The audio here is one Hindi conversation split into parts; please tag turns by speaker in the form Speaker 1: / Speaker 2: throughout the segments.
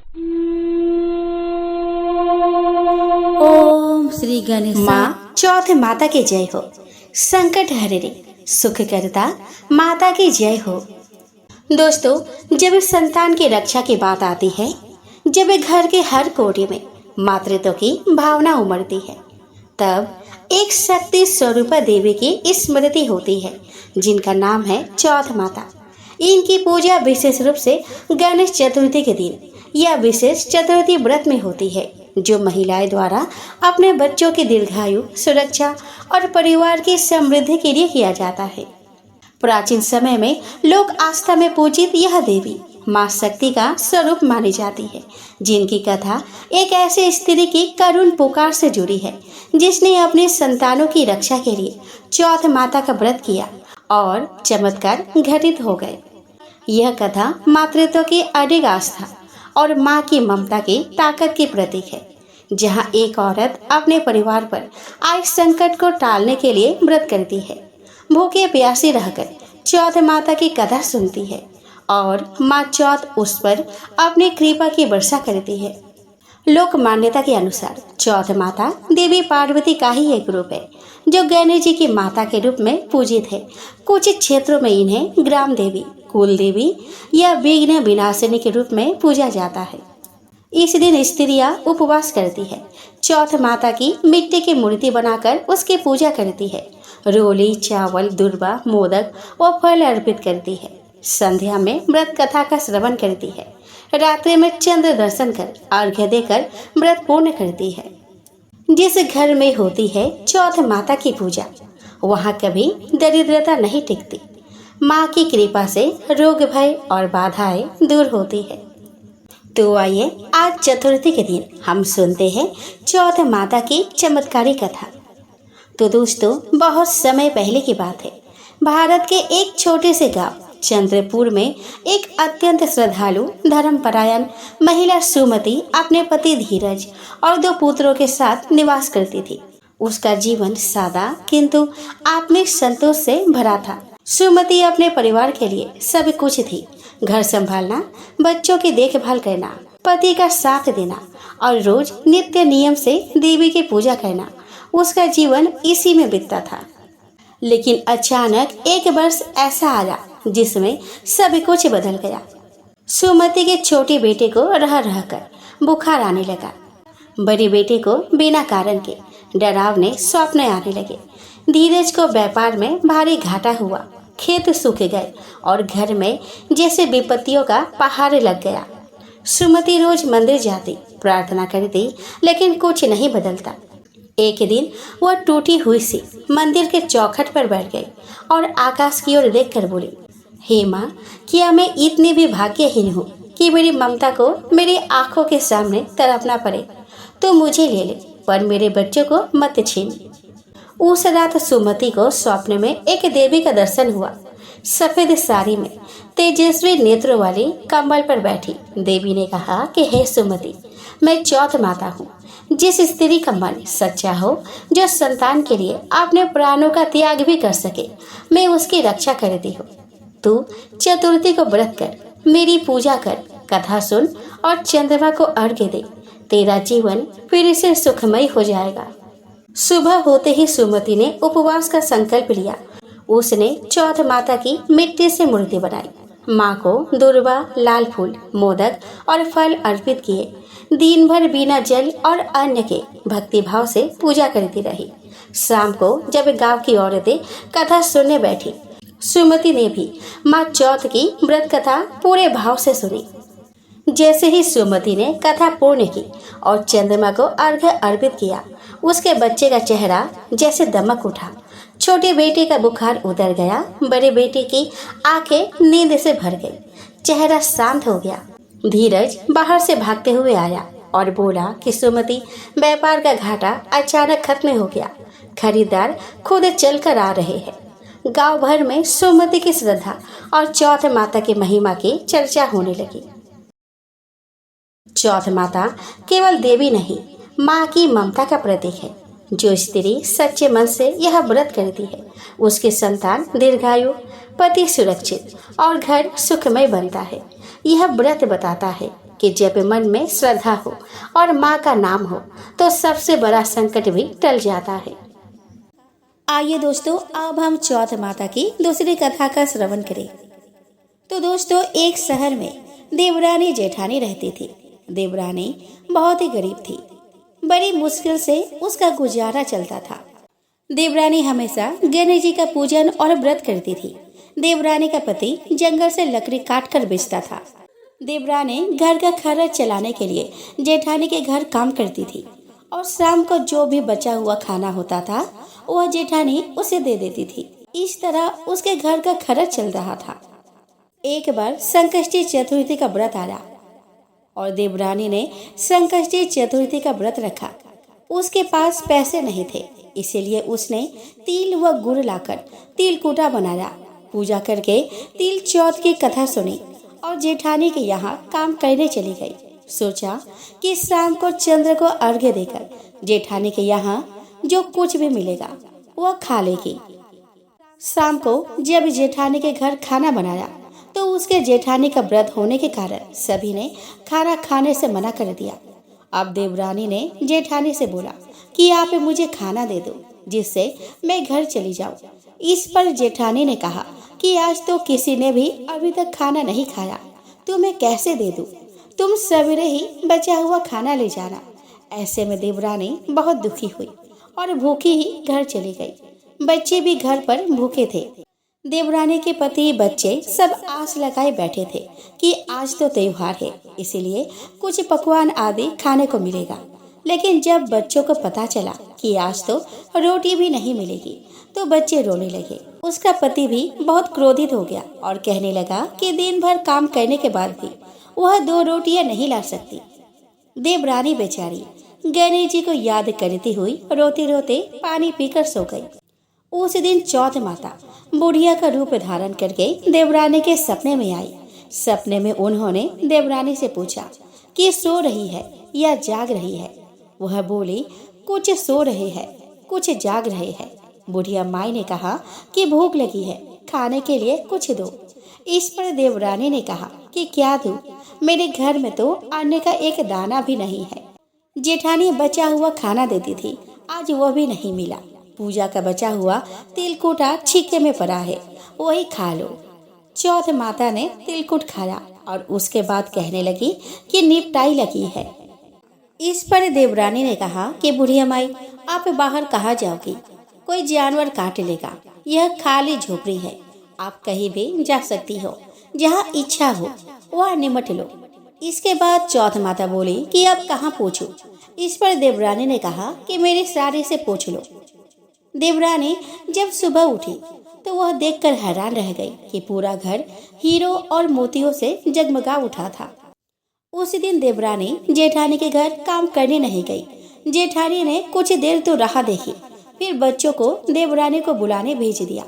Speaker 1: ओम श्री गणेश।
Speaker 2: माँ चौथ माता की जय हो। संकट हरे सुख करता माता की जय हो। दोस्तों, जब संतान की रक्षा की बात आती है, जब घर के हर कोने में मातृत्व की भावना उमड़ती है, तब एक शक्ति स्वरूपा देवी की स्मृति होती है, जिनका नाम है चौथ माता। इनकी पूजा विशेष रूप से गणेश चतुर्थी के दिन या विशेष चतुर्थी व्रत में होती है, जो महिलाएं द्वारा अपने बच्चों की दीर्घायु, सुरक्षा और परिवार की समृद्धि के लिए किया जाता है। प्राचीन समय में लोक आस्था में पूजित यह देवी माँ शक्ति का स्वरूप मानी जाती है, जिनकी कथा एक ऐसे स्त्री की करुण पुकार से जुड़ी है, जिसने अपने संतानों की रक्षा के लिए चौथ माता का व्रत किया और चमत्कार घटित हो गए। यह कथा मातृत्व की अडिग आस्था और माँ की ममता की ताकत की प्रतीक है, जहाँ एक औरत अपने परिवार पर आए संकट को टालने के लिए व्रत करती है, भूखे प्यासी रहकर चौथ माता की कथा सुनती है और माँ चौथ उस पर अपनी कृपा की वर्षा करती है। लोक मान्यता के अनुसार चौथ माता देवी पार्वती का ही एक रूप है, जो गणेश जी की माता के रूप में पूजित है। कुछ क्षेत्रों में इन्हें ग्राम देवी, कुल देवी या विघ्न विनाशिनी के रूप में पूजा जाता है। इस दिन स्त्रियां उपवास करती है, चौथ माता की मिट्टी की मूर्ति बनाकर उसकी पूजा करती है, रोली, चावल, दूर्वा, मोदक और फल अर्पित करती है। संध्या में व्रत कथा का श्रवण करती है, रात्रि में चंद्र दर्शन कर अर्घ्य देकर व्रत पूर्ण करती है। जिस घर में होती है चौथ माता की पूजा, वहाँ कभी दरिद्रता नहीं टिकती। माँ की कृपा से रोग, भय और बाधाएं दूर होती है। तो आइए आज चतुर्थी के दिन हम सुनते हैं चौथ माता की चमत्कारी कथा। तो दोस्तों, बहुत समय पहले की बात है। भारत के एक छोटे से गांव चंद्रपुर में एक अत्यंत श्रद्धालु, धर्मपरायण महिला सुमति अपने पति धीरज और 2 पुत्रों के साथ निवास करती थी। उसका जीवन सादा किंतु आत्मिक संतोष से भरा था। सुमति अपने परिवार के लिए सब कुछ थी। घर संभालना, बच्चों की देखभाल करना, पति का साथ देना और रोज नित्य नियम से देवी की पूजा करना, उसका जीवन इसी में बीतता था। लेकिन अचानक एक वर्ष ऐसा आया जिसमें सब कुछ बदल गया। सुमति के छोटे बेटे को रह रहकर बुखार आने लगा। बड़े बेटे को बिना कारण के डरावने स्वप्न आने लगे। धीरज को व्यापार में भारी घाटा हुआ, खेत सूख गए और घर में जैसे विपत्तियों का पहाड़ लग गया। सुमति रोज मंदिर जाती, प्रार्थना करती, लेकिन कुछ नहीं बदलता। एक दिन वह टूटी हुई सी मंदिर के चौखट पर बैठ गई और आकाश की ओर देखकर बोली, हे माँ, क्या मैं इतनी भी भाग्यहीन हूँ कि मेरी ममता को मेरी आंखों के सामने तड़पना पड़े? तो मुझे ले ले, पर मेरे बच्चों को मत छीन। उस रात सुमति को स्वप्न में एक देवी का दर्शन हुआ। सफेद साड़ी में, तेजस्वी नेत्रों वाली कंबल पर बैठी देवी ने कहा कि हे सुमति, मैं चौथ माता हूँ। जिस स्त्री का मन सच्चा हो, जो संतान के लिए अपने प्राणों का त्याग भी कर सके, मैं उसकी रक्षा करती हूँ। तू चतुर्थी को व्रत कर, मेरी पूजा कर, कथा सुन और चंद्रमा को अर्घ्य दे। तेरा जीवन फिर से सुखमय हो जाएगा। सुबह होते ही सुमति ने उपवास का संकल्प लिया। उसने चौथ माता की मिट्टी से मूर्ति बनाई। माँ को दूर्वा, लाल फूल, मोदक और फल अर्पित किए। दिन भर बिना जल और अन्न के भक्ति भाव से पूजा करती रही। शाम को जब गांव की औरतें कथा सुनने बैठी, सुमति ने भी माँ चौथ की व्रत कथा पूरे भाव से सुनी। जैसे ही सुमति ने कथा पूर्ण की और चंद्रमा को अर्घ्य अर्पित किया, उसके बच्चे का चेहरा जैसे दमक उठा। छोटे बेटे का बुखार उतर गया। बड़े बेटे की आंखें नींद से भर गई, चेहरा शांत हो गया। धीरज बाहर से भागते हुए आया और बोला कि सुमति, व्यापार का घाटा अचानक खत्म हो गया। खरीदार खुद चलकर आ रहे हैं। गांव भर में सुमति की श्रद्धा और चौथ माता की महिमा की चर्चा होने लगी। चौथ माता केवल देवी नहीं, माँ की ममता का प्रतीक है। जो स्त्री सच्चे मन से यह व्रत करती है, उसकी संतान दीर्घायु, पति सुरक्षित और घर सुखमय बनता है। यह व्रत बताता है कि जब मन में श्रद्धा हो और माँ का नाम हो तो सबसे बड़ा संकट भी टल जाता है। आइए दोस्तों, अब हम चौथ माता की दूसरी कथा का श्रवण करें। तो दोस्तों, एक शहर में देवरानी जेठानी रहती थी। देवरानी बहुत ही गरीब थी। बड़ी मुश्किल से उसका गुजारा चलता था। देवरानी हमेशा गणेश जी का पूजन और व्रत करती थी। देवरानी का पति जंगल से लकड़ी काट कर बेचता था। देवरानी घर का खर्च चलाने के लिए जेठानी के घर काम करती थी और शाम को जो भी बचा हुआ खाना होता था वह जेठानी उसे दे देती थी। इस तरह उसके घर का खर्च चल रहा था। एक बार संकष्टी चतुर्थी का व्रत आया और देवरानी ने संकष्टी चतुर्थी का व्रत रखा। उसके पास पैसे नहीं थे, इसीलिए उसने तिल व गुड़ लाकर तिलकुटा बनाया। पूजा करके तिल चौथ की कथा सुनी और जेठानी के यहाँ काम करने चली गई। सोचा कि शाम को चंद्र को अर्घ्य देकर जेठानी के यहाँ जो कुछ भी मिलेगा वह खा लेगी। शाम को जब जेठानी के घर खाना बनाया तो उसके जेठानी का व्रत होने के कारण सभी ने खाना खाने से मना कर दिया। अब देवरानी ने जेठानी से बोला कि आप मुझे खाना दे दो जिससे मैं घर चली जाऊं। इस पर जेठानी ने कहा कि आज तो किसी ने भी अभी तक खाना नहीं खाया, तो मैं कैसे दे दूं? तुम सवेरे ही बचा हुआ खाना ले जाना। ऐसे में देवरानी बहुत दुखी हुई और भूखी ही घर चली गई। बच्चे भी घर पर भूखे थे। देवरानी के पति बच्चे सब आस लगाए बैठे थे कि आज तो त्योहार है, इसीलिए कुछ पकवान आदि खाने को मिलेगा। लेकिन जब बच्चों को पता चला कि आज तो रोटी भी नहीं मिलेगी तो बच्चे रोने लगे। उसका पति भी बहुत क्रोधित हो गया और कहने लगा कि दिन भर काम करने के बाद भी वह 2 रोटियां नहीं ला सकती। देवरानी बेचारी गणेश जी को याद करती हुई रोते रोते पानी पीकर सो गई। उस दिन चौथ माता बुढ़िया का रूप धारण करके देवरानी के सपने में आई। सपने में उन्होंने देवरानी से पूछा कि सो रही है या जाग रही है। वह बोली, कुछ सो रहे हैं, कुछ जाग रहे हैं। बुढ़िया माई ने कहा कि भूख लगी है, खाने के लिए कुछ दो। इस पर देवरानी ने कहा कि क्या दूं? मेरे घर में तो अन्न का एक दाना भी नहीं है। जेठानी बचा हुआ खाना देती थी, आज वह भी नहीं मिला। पूजा का बचा हुआ तिलकुटा छिक्के में पड़ा है, वही खा लो। चौथ माता ने तिलकुट खाया और उसके बाद कहने लगी कि निपटाई लगी है। इस पर देवरानी ने कहा कि बुढ़िया माई, आप बाहर कहाँ जाओगी? कोई जानवर काट लेगा। यह खाली झोपड़ी है, आप कहीं भी जा सकती हो, जहाँ इच्छा हो वह निमट लो। इसके बाद चौथ माता बोली कि अब कहाँ पूछूं? इस पर देवरानी ने कहा कि मेरी साड़ी से पूछ लो। देवरानी जब सुबह उठी तो वह देखकर हैरान रह गई कि पूरा घर हीरो और मोतियों से जगमगा उठा था। उस दिन देवरानी जेठानी के घर काम करने नहीं गई। जेठानी ने कुछ देर तो राह देखी, फिर बच्चों को देवरानी को बुलाने भेज दिया।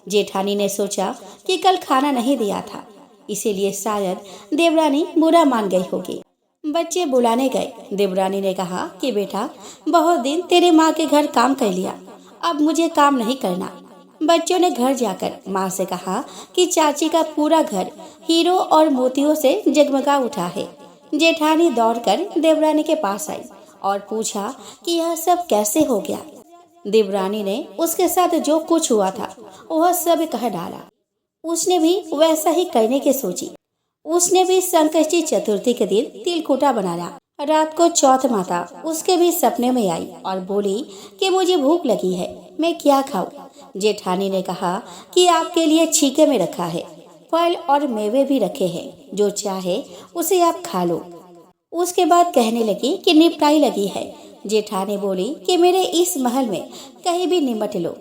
Speaker 2: जेठानी ने सोचा कि कल खाना नहीं दिया था, इसीलिए शायद देवरानी बुरा मान गई होगी। बच्चे बुलाने गए। देवरानी ने कहा कि बेटा, बहुत दिन तेरे माँ के घर काम कर लिया, अब मुझे काम नहीं करना। बच्चों ने घर जाकर माँ से कहा कि चाची का पूरा घर हीरो और मोतियों से जगमगा उठा है। जेठानी दौड़कर देवरानी के पास आई और पूछा कि यह सब कैसे हो गया। देवरानी ने उसके साथ जो कुछ हुआ था वह सब कह डाला। उसने भी वैसा ही करने की सोची। उसने भी संकष्टी चतुर्थी के दिन तिलकुटा बनाया। रात को चौथ माता उसके भी सपने में आई और बोली कि मुझे भूख लगी है, मैं क्या खाऊं? जेठानी ने कहा कि आपके लिए छीके में रखा है, फल और मेवे भी रखे हैं, जो चाहे उसे आप खा लो। उसके बाद कहने लगी कि निपटाई लगी है। जेठानी बोली कि मेरे इस महल में कहीं भी निमट लो।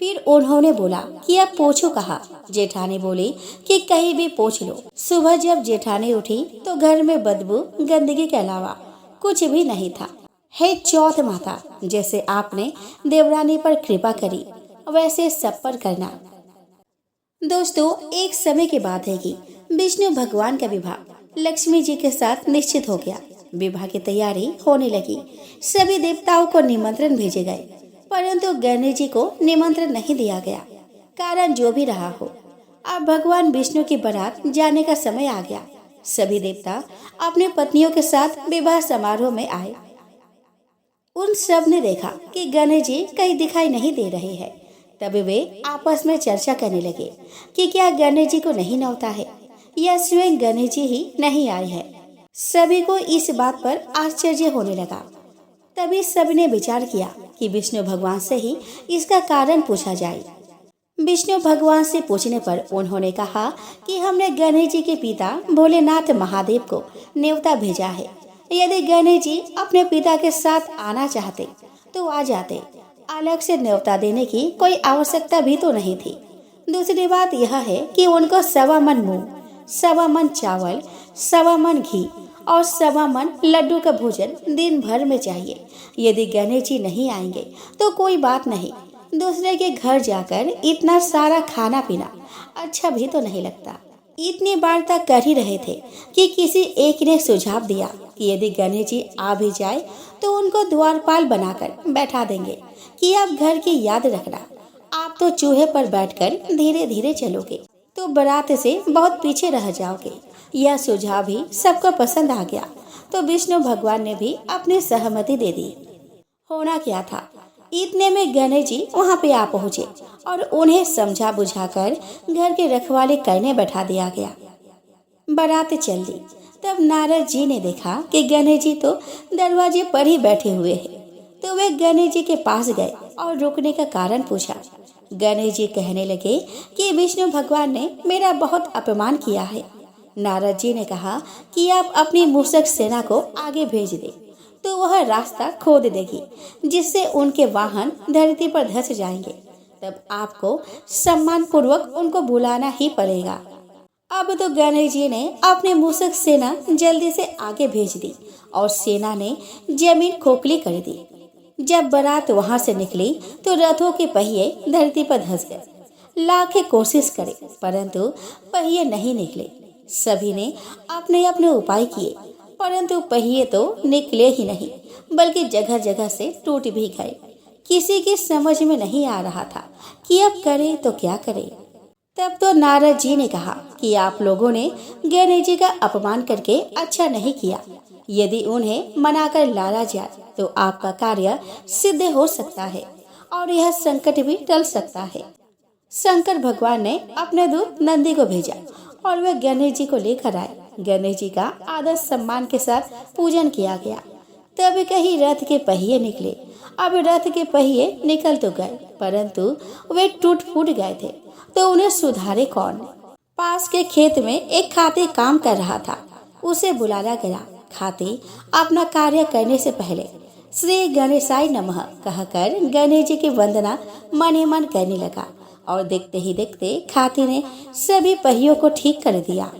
Speaker 2: फिर उन्होंने बोला कि अब पोछो कहाँ? जेठानी बोली कि कहीं भी पोछ लो। सुबह जब जेठानी उठी तो घर में बदबू गंदगी के अलावा कुछ भी नहीं था। हे चौथ माता, जैसे आपने देवरानी पर कृपा करी वैसे सब पर करना। दोस्तों, एक समय की बात है कि विष्णु भगवान का विवाह लक्ष्मी जी के साथ निश्चित हो गया। विवाह की तैयारी होने लगी। सभी देवताओं को निमंत्रण भेजे गए, परंतु गणेश जी को निमंत्रण नहीं दिया गया। कारण जो भी रहा हो, अब भगवान विष्णु की बारात जाने का समय आ गया। सभी देवता अपने पत्नियों के साथ विवाह समारोह में आए। उन सब ने देखा कि गणेश जी कहीं दिखाई नहीं दे रहे हैं। तब वे आपस में चर्चा करने लगे कि क्या गणेश जी को नहीं नौता है या स्वयं गणेश जी ही नहीं आए हैं। सभी को इस बात पर आश्चर्य होने लगा। तभी सबने विचार किया कि विष्णु भगवान से ही इसका कारण पूछा जाए। विष्णु भगवान से पूछने पर उन्होंने कहा कि हमने गणेश जी के पिता भोलेनाथ महादेव को न्योता भेजा है। यदि गणेश जी अपने पिता के साथ आना चाहते तो आ जाते। अलग से न्योता देने की कोई आवश्यकता भी तो नहीं थी। दूसरी बात यह है कि उनको 1.25 मन मूंग, 1.25 मन चावल, 1.25 मन घी और 1.25 मन लड्डू का भोजन दिन भर में चाहिए। यदि गणेश जी नहीं आएंगे तो कोई बात नहीं, दूसरे के घर जाकर इतना सारा खाना पीना अच्छा भी तो नहीं लगता। इतनी बार तक कर ही रहे थे कि किसी एक ने सुझाव दिया कि यदि गणेश जी आ भी जाए तो उनको द्वारपाल बनाकर बैठा देंगे कि आप घर की याद रखना। आप तो चूहे पर बैठकर धीरे धीरे चलोगे तो बारात से बहुत पीछे रह जाओगे। यह सुझाव भी सबको पसंद आ गया तो विष्णु भगवान ने भी अपनी सहमति दे दी। होना क्या था, इतने में गणेश जी वहाँ पे आ पहुँचे और उन्हें समझा बुझाकर घर के रखवाले करने बैठा दिया गया। बारात चल दी। तब नारद जी ने देखा कि गणेश जी तो दरवाजे पर ही बैठे हुए हैं। तो वे गणेश जी के पास गए और रुकने का कारण पूछा। गणेश जी कहने लगे कि विष्णु भगवान ने मेरा बहुत अपमान किया है। नारद जी ने कहा कि आप अपनी मूषक सेना को आगे भेज दें तो वह रास्ता खोद देगी, जिससे उनके वाहन धरती पर धंस जाएंगे। तब आपको सम्मान पूर्वक उनको बुलाना ही पड़ेगा। अब तो गणेश जी ने अपने मूषक सेना जल्दी से आगे भेज दी और सेना ने जमीन खोखली कर दी। जब बारात वहां से निकली तो रथों के पहिए धरती पर धंस गए। लाख कोशिश करे परंतु पहिए नहीं निकले। सभी ने अपने अपने उपाय किए परंतु पहिए तो निकले ही नहीं, बल्कि जगह जगह से टूट भी गए। किसी की समझ में नहीं आ रहा था कि अब करे तो क्या करे। तब तो नारद जी ने कहा कि आप लोगों ने गणेश जी का अपमान करके अच्छा नहीं किया। यदि उन्हें मनाकर लाया जाए तो आपका कार्य सिद्ध हो सकता है और यह संकट भी टल सकता है। शंकर भगवान ने अपने दूत नंदी को भेजा और वे गणेश जी को लेकर आए। गणेश जी का आदर सम्मान के साथ पूजन किया गया। तब कहीं रथ के पहिए निकले। अब रथ के पहिए निकल तो गए परंतु वे टूट फूट गए थे तो उन्हें सुधारे कौन। पास के खेत में एक खाते काम कर रहा था, उसे बुलाया गया। खाते अपना कार्य करने से पहले श्री गणेशाय नमः कहकर गणेश जी की वंदना मन ही मन करने लगा और देखते ही देखते खाते ने सभी पहियों को ठीक कर दिया।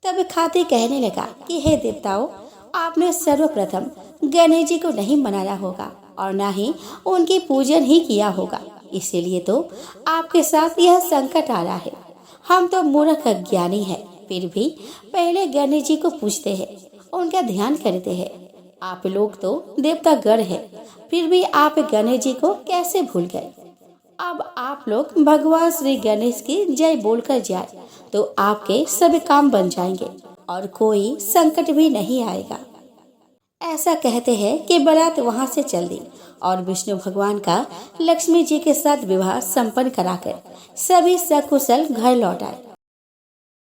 Speaker 2: तब खाते कहने लगा कि हे देवताओं, आपने सर्वप्रथम गणेश जी को नहीं मनाया होगा और न ही उनकी पूजन ही किया होगा, इसीलिए तो आपके साथ यह संकट आ रहा है। हम तो मूर्ख अज्ञानी है, फिर भी पहले गणेश जी को पूजते हैं, उनका ध्यान करते हैं। आप लोग तो देवता गण है, फिर भी आप गणेश जी को कैसे भूल गए। अब आप लोग भगवान श्री गणेश की जय बोलकर जाए तो आपके सभी काम बन जाएंगे और कोई संकट भी नहीं आएगा। ऐसा कहते हैं कि बारात वहां से चल दी और विष्णु भगवान का लक्ष्मी जी के साथ विवाह संपन्न कराकर सभी सकुशल घर लौट आए।